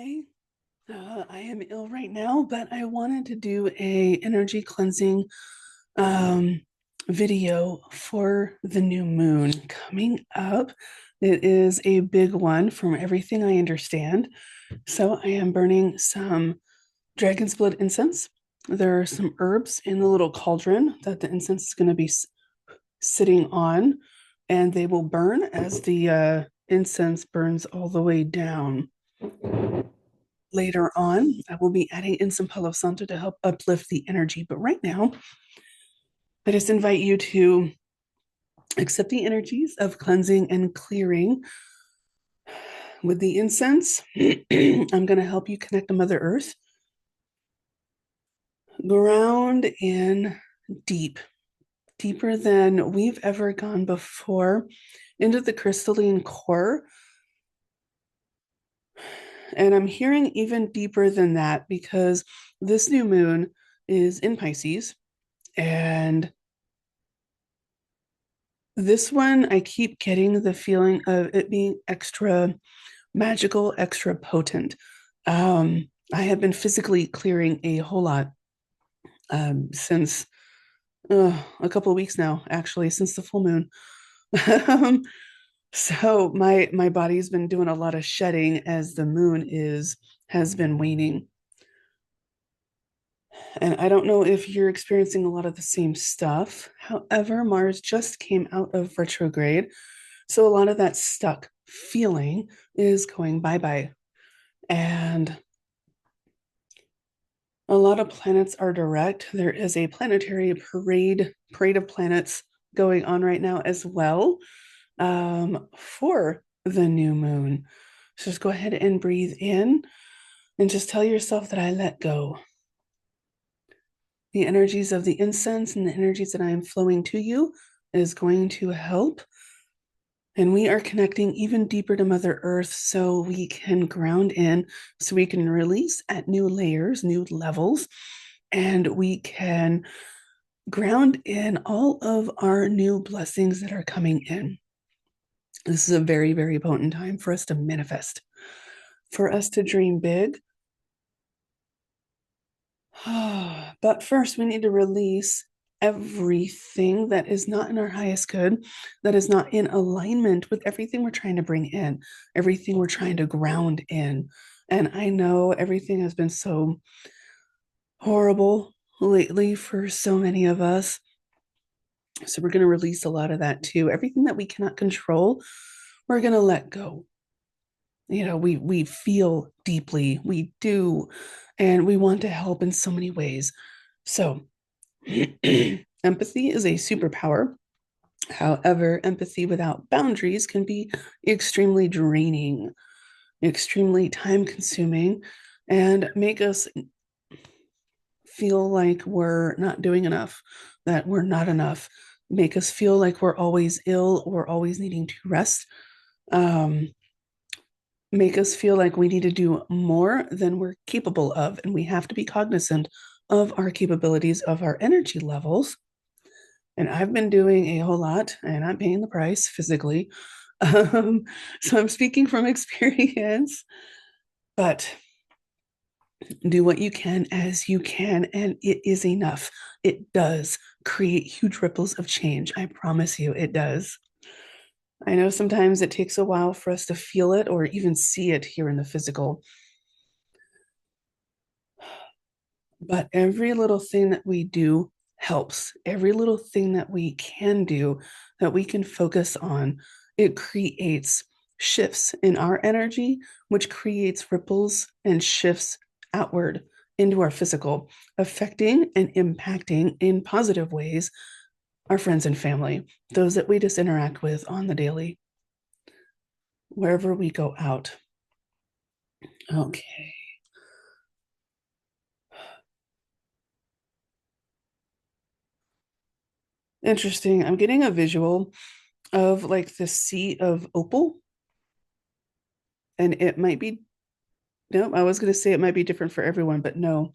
Hi, I am ill right now, but I wanted to do a energy cleansing um, video for the new moon coming up. It is a big one from everything I understand. So I am burning some dragon's blood incense. There are some herbs in the little cauldron that the incense is going to be sitting on, and they will burn as the incense burns all the way down. Later on, I will be adding in some Palo Santo to help uplift the energy. But right now, I just invite you to accept the energies of cleansing and clearing with the incense. I'm going to help you connect to Mother Earth, ground in deep, deeper than we've ever gone before, into the crystalline core. And I'm hearing even deeper than that because this new moon is in Pisces. And this one, I keep getting the feeling of it being extra magical, extra potent. I have been physically clearing a whole lot since a couple of weeks now, actually, since the full moon. um, so my body's been doing a lot of shedding as the moon is has been waning. And I don't know if you're experiencing a lot of the same stuff. However, Mars just came out of retrograde. So a lot of that stuck feeling is going bye-bye. And a lot of planets are direct. There is a planetary parade of planets going on right now as well for the new moon. So just go ahead and breathe in and just tell yourself that I let go. The energies of the incense and the energies that I am flowing to you is going to help. And we are connecting even deeper to Mother Earth so we can ground in, so we can release at new layers, new levels, and we can ground in all of our new blessings that are coming in. This is a very, very potent time for us to manifest, for us to dream big. But first, we need to release everything that is not in our highest good, that is not in alignment with everything we're trying to bring in, everything we're trying to ground in. And I know everything has been so horrible lately for so many of us. So we're going to release a lot of that too. Everything that we cannot control, we're going to let go. You know, we feel deeply, we do, and we want to help in so many ways. So empathy is a superpower. However, empathy without boundaries can be extremely draining, extremely time consuming, and make us feel like we're not doing enough, that we're not enough, make us feel like we're always ill or always needing to rest, um, make us feel like we need to do more than we're capable of. And we have to be cognizant of our capabilities, of our energy levels. And I've been doing a whole lot and I'm paying the price physically. So I'm speaking from experience, but do what you can as you can, and it is enough. It does create huge ripples of change. I promise you, it does. I know sometimes it takes a while for us to feel it or even see it here in the physical, but every little thing that we do helps. Every little thing that we can do, that we can focus on, it creates shifts in our energy, which creates ripples and shifts outward into our physical, affecting and impacting in positive ways our friends and family, those that we just interact with on the daily, wherever we go out. Okay. Interesting. I'm getting a visual of like the sea of opal, and it might be, no, I was going to say it might be different for everyone, but no.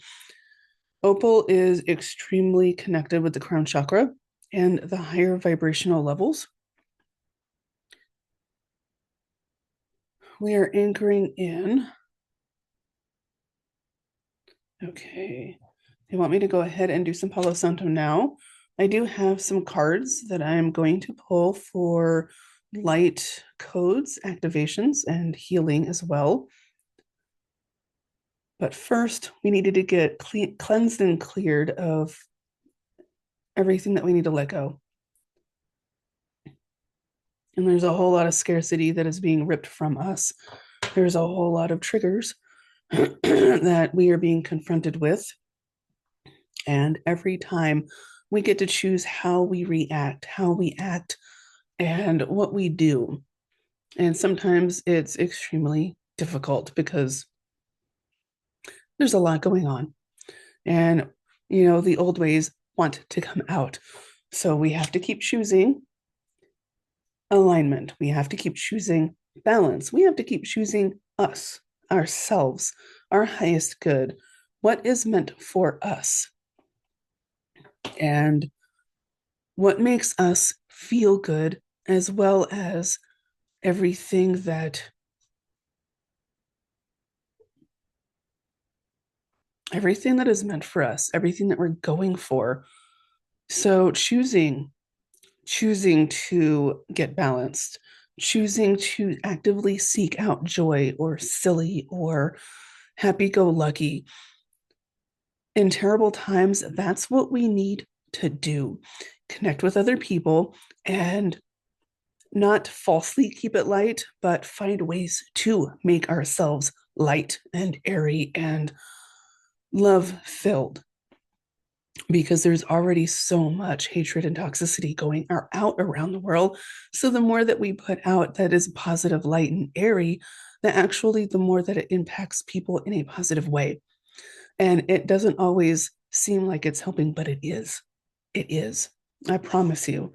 Opal is extremely connected with the crown chakra and the higher vibrational levels. We are anchoring in Okay. They want me to go ahead and do some Palo Santo now. I do have some cards that I'm going to pull for light codes, activations, and healing as well. But first, we needed to get cleansed and cleared of everything that we need to let go. And there's a whole lot of scarcity that is being ripped from us. There's a whole lot of triggers that we are being confronted with. And every time we get to choose how we react, how we act, and what we do. And sometimes it's extremely difficult because there's a lot going on. And, the old ways want to come out. So we have to keep choosing alignment. We have to keep choosing balance. We have to keep choosing us, ourselves, our highest good, what is meant for us, and what makes us feel good, as well as everything that is meant for us, everything that we're going for. So choosing to get balanced, choosing to actively seek out joy or silly or happy go lucky in terrible times, that's what we need to do. Connect with other people and not falsely keep it light, but find ways to make ourselves light and airy and love filled, because there's already so much hatred and toxicity going out around the world. So the more that we put out that is positive, light, and airy, the more that it impacts people in a positive way. And it doesn't always seem like it's helping, but it is. It is. I promise you.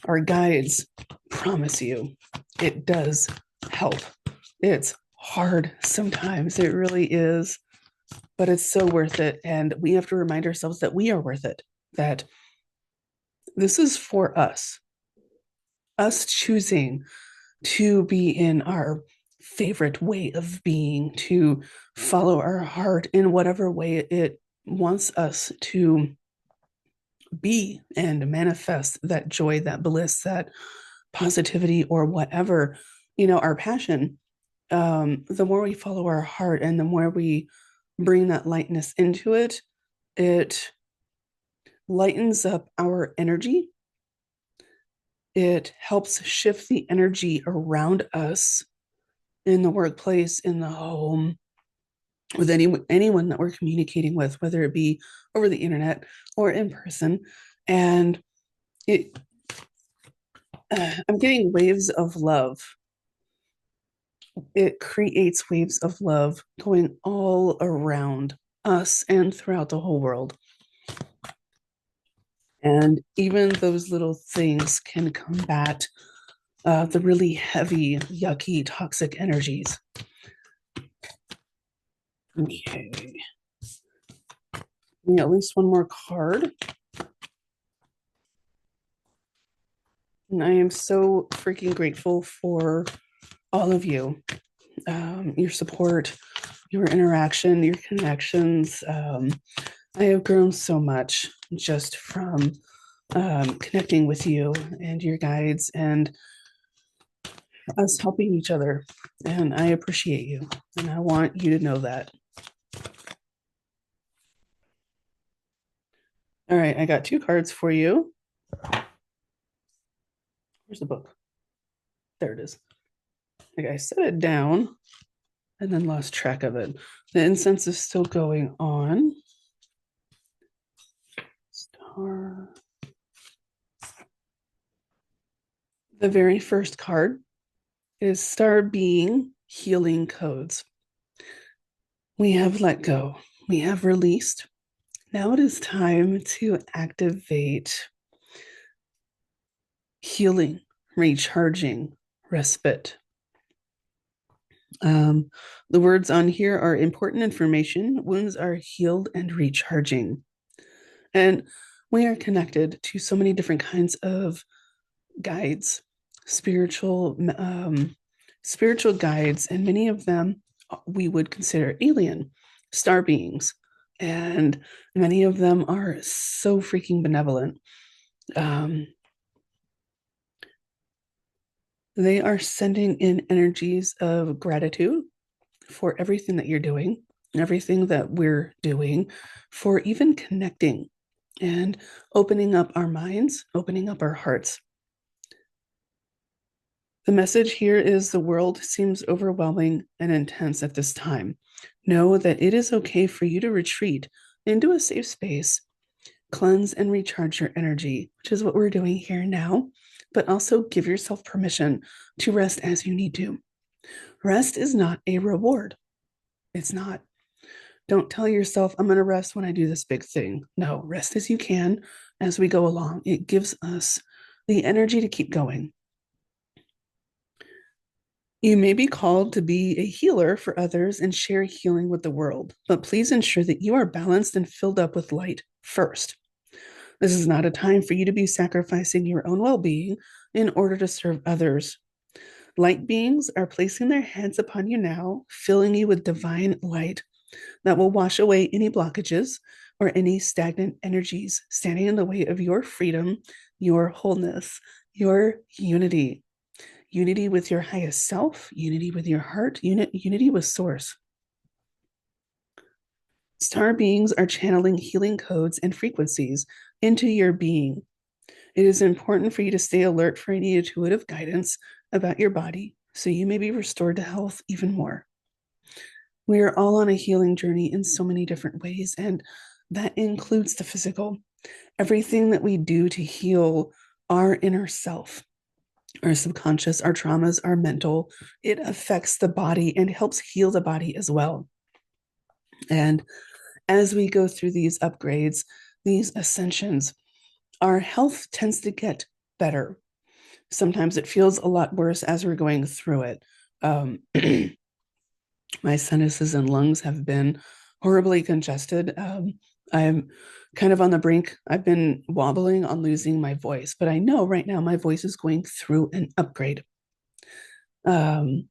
Our guides promise you it does help. It's hard sometimes. It really is, but it's so worth it. And we have to remind ourselves that we are worth it, that this is for us choosing to be in our favorite way of being, to follow our heart in whatever way it wants us to be and manifest that joy, that bliss, that positivity, or whatever, our passion. The more we follow our heart and the more we bring that lightness into it, it lightens up our energy. It helps shift the energy around us in the workplace, in the home, with anyone that we're communicating with, whether it be over the internet or in person. And it I'm getting waves of love. It creates waves of love going all around us and throughout the whole world. And even those little things can combat the really heavy, yucky, toxic energies. Okay. At least one more card. And I am so freaking grateful for all of you, your support, your interaction, your connections. I have grown so much just from connecting with you and your guides and us helping each other. And I appreciate you. And I want you to know that. All right, I got two cards for you. Where's the book? There it is. Okay, I set it down and then lost track of it. The incense is still going on. Star. The very first card is Star Being Healing Codes. We have let go. We have released. Now it is time to activate healing, recharging, respite. The words on here are important information. Wounds are healed and recharging. And we are connected to so many different kinds of guides, spiritual guides, and many of them we would consider alien. star beings. And many of them are so freaking benevolent. Um, they are sending in energies of gratitude for everything that you're doing, everything that we're doing, for even connecting and opening up our minds, opening up our hearts. The message here is the world seems overwhelming and intense at this time. Know that it is okay for you to retreat into a safe space, cleanse and recharge your energy, which is what we're doing here now, but also give yourself permission to rest as you need to. Rest is not a reward. It's not. Don't tell yourself, I'm going to rest when I do this big thing. No, rest as you can as we go along. It gives us the energy to keep going. You may be called to be a healer for others and share healing with the world, but please ensure that you are balanced and filled up with light first. This is not a time for you to be sacrificing your own well being in order to serve others. Light beings are placing their hands upon you now, filling you with divine light that will wash away any blockages or any stagnant energies standing in the way of your freedom, your wholeness, your unity. Unity with your highest self, unity with your heart, unity with source. Star beings are channeling healing codes and frequencies into your being. It is important for you to stay alert for any intuitive guidance about your body so you may be restored to health even more. We are all on a healing journey in so many different ways, and that includes the physical. Everything that we do to heal our inner self, our subconscious, our traumas, our mental, it affects the body and helps heal the body as well. And as we go through these upgrades, these ascensions, our health tends to get better. Sometimes it feels a lot worse as we're going through it. My sinuses and lungs have been horribly congested. I'm kind of on the brink. I've been wobbling on losing my voice, but I know right now my voice is going through an upgrade. I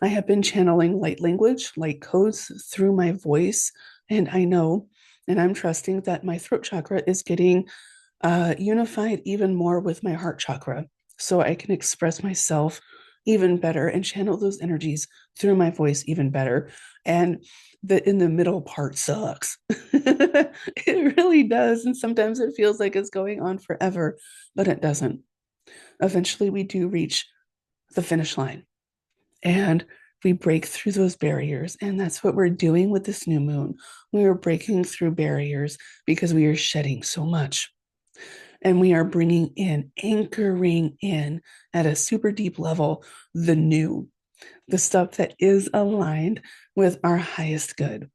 have been channeling light language, light codes through my voice, and I know and I'm trusting that my throat chakra is getting unified even more with my heart chakra so I can express myself even better and channel those energies through my voice even better. And the in the middle part sucks. It really does. And sometimes it feels like it's going on forever, but it doesn't. Eventually, we do reach the finish line and we break through those barriers. And that's what we're doing with this new moon. We are breaking through barriers because we are shedding so much. And we are bringing in, anchoring in at a super deep level, the new, the stuff that is aligned with our highest good.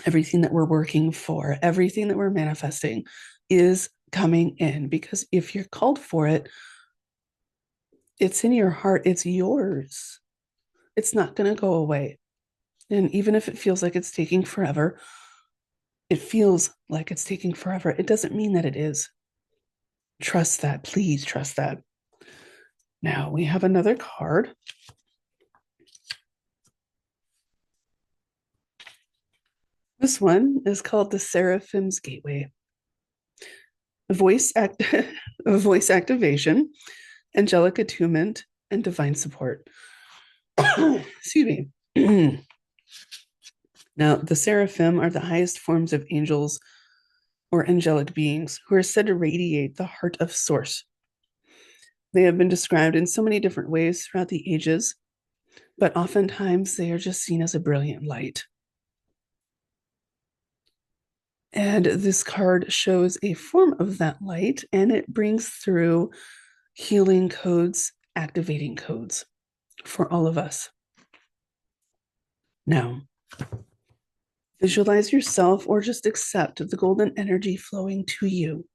Everything that we're working for, everything that we're manifesting is coming in because if you're called for it, it's in your heart, it's yours. It's not going to go away. And even if it feels like it's taking forever, it feels like it's taking forever. It doesn't mean that it is. Trust that. Please trust that. Now we have another card. This one is called the Seraphim's Gateway. Voice act voice activation, angelic attunement, and divine support. Excuse me. Now, the seraphim are the highest forms of angels or angelic beings who are said to radiate the heart of source. They have been described in so many different ways throughout the ages, but oftentimes they are just seen as a brilliant light. And this card shows a form of that light, and it brings through healing codes, activating codes for all of us. Now, visualize yourself or just accept the golden energy flowing to you,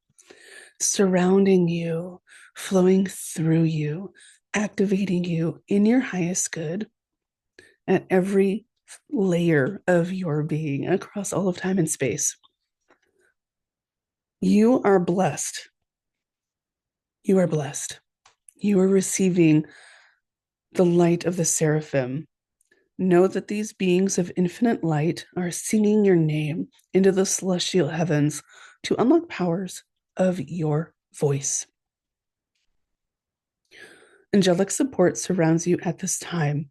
surrounding you, flowing through you, activating you in your highest good at every layer of your being across all of time and space. You are blessed. You are blessed. You are receiving the light of the seraphim, Know that these beings of infinite light are singing your name into the celestial heavens to unlock powers of your voice. Angelic support surrounds you at this time.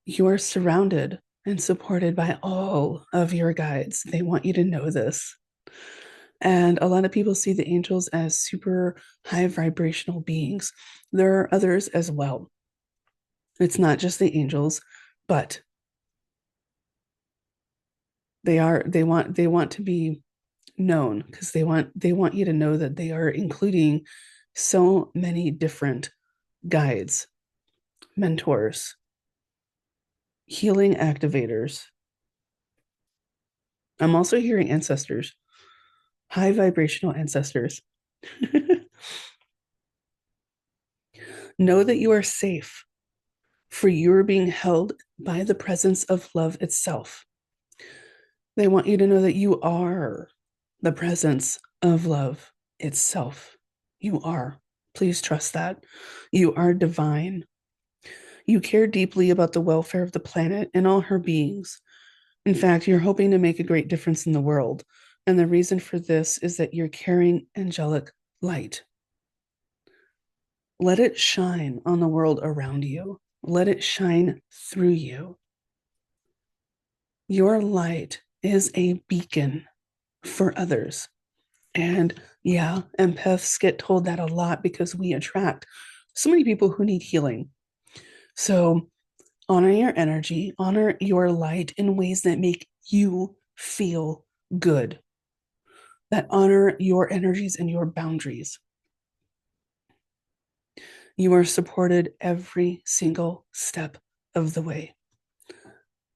You are surrounded and supported by all of your guides. They want you to know this. And a lot of people see the angels as super high vibrational beings. There are others as well. It's not just the angels, but they want to be known because they want you to know that they are including so many different guides, mentors, healing activators. I'm also hearing ancestors, high vibrational ancestors. Know that you are safe, for you are being held by the presence of love itself. They want you to know that you are the presence of love itself. You are. Please trust that. You are divine. You care deeply about the welfare of the planet and all her beings. In fact, you're hoping to make a great difference in the world. And the reason for this is that you're carrying angelic light. Let it shine on the world around you. Let it shine through you. Your light is a beacon for others. And yeah, empaths get told that a lot because we attract so many people who need healing. So honor your energy, honor your light in ways that make you feel good, that honor your energies and your boundaries. You are supported every single step of the way.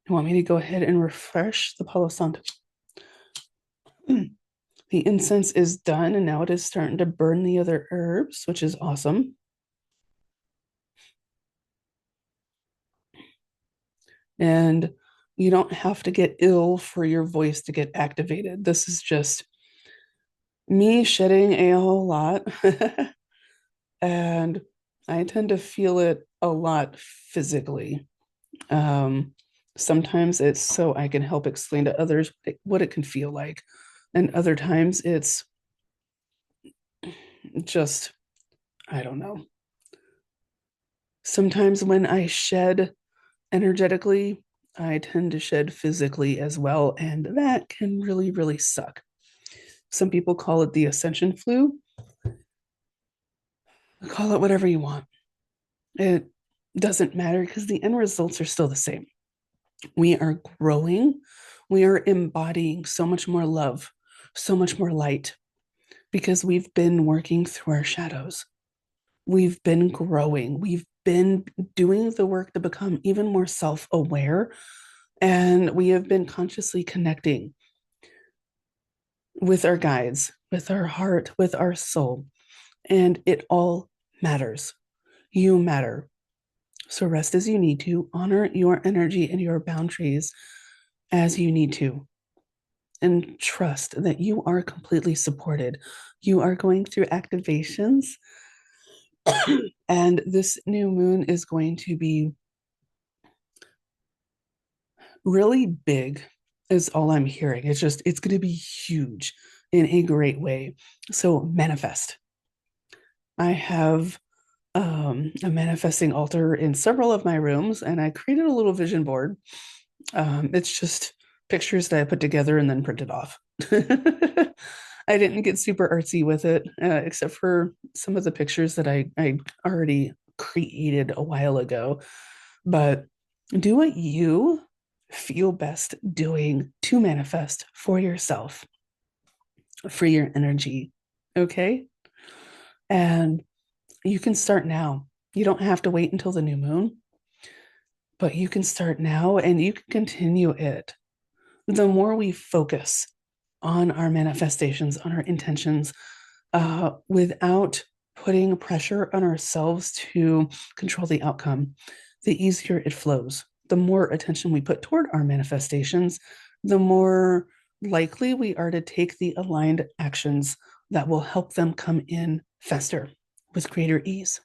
You want me to go ahead and refresh the Palo Santo? The incense is done, and now it is starting to burn the other herbs, which is awesome. And you don't have to get ill for your voice to get activated. This is just me shedding a whole lot. And I tend to feel it a lot physically. Um, Sometimes it's so I can help explain to others what it can feel like. And other times it's just, I don't know. Sometimes when I shed energetically, I tend to shed physically as well. And that can really, really suck. Some people call it the ascension flu. Call it whatever you want. It doesn't matter because the end results are still the same. We are growing. We are embodying so much more love, so much more light because we've been working through our shadows. We've been growing. We've been doing the work to become even more self aware. And we have been consciously connecting with our guides, with our heart, with our soul. And it all matters. You matter. So rest as you need to, honor your energy and your boundaries as you need to, and trust that you are completely supported. You are going through activations, and this new moon is going to be really big, is all I'm hearing. It's going to be huge in a great way. So manifest. I have a manifesting altar in several of my rooms, and I created a little vision board. It's just pictures that I put together and then printed off. I didn't get super artsy with it, except for some of the pictures that I already created a while ago. But do what you feel best doing to manifest for yourself, for your energy. Okay. And you can start now. You don't have to wait until the new moon, but you can start now and you can continue it. The more we focus on our manifestations, on our intentions, without putting pressure on ourselves to control the outcome, the easier it flows. The more attention we put toward our manifestations, the more likely we are to take the aligned actions that will help them come in faster with greater ease.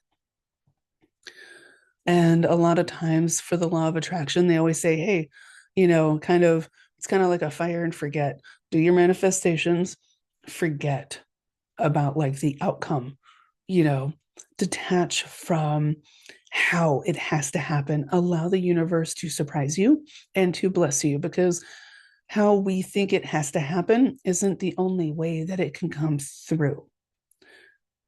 And a lot of times for the law of attraction, they always say, hey, kind of, it's kind of like a fire and forget. Do your manifestations, forget about like the outcome, you know, detach from how it has to happen. Allow the universe to surprise you and to bless you, because how we think it has to happen isn't the only way that it can come through,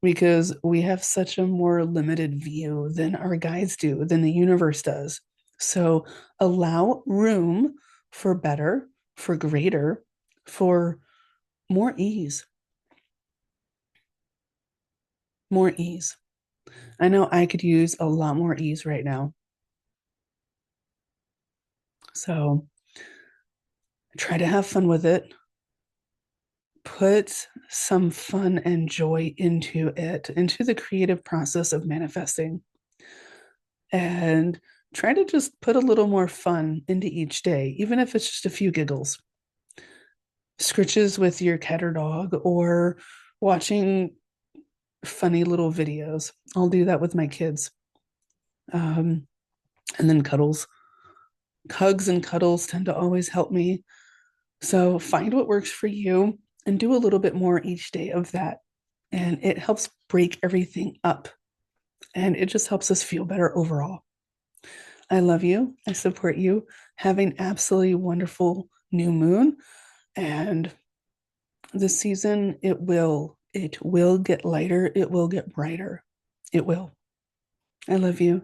because we have such a more limited view than our guides do, than the universe does. So allow room for better, for greater, for more ease, more ease. I know I could use a lot more ease right now. So try to have fun with it. Put some fun and joy into it, into the creative process of manifesting. And try to just put a little more fun into each day, even if it's just a few giggles, scritches with your cat or dog, or watching funny little videos. I'll do that with my kids. Um, and then cuddles. Hugs and cuddles tend to always help me. So find what works for you and do a little bit more each day of that. And it helps break everything up. And it just helps us feel better overall. I love you. I support you. Have an absolutely wonderful new moon. And this season, it will get lighter. It will get brighter. It will. I love you.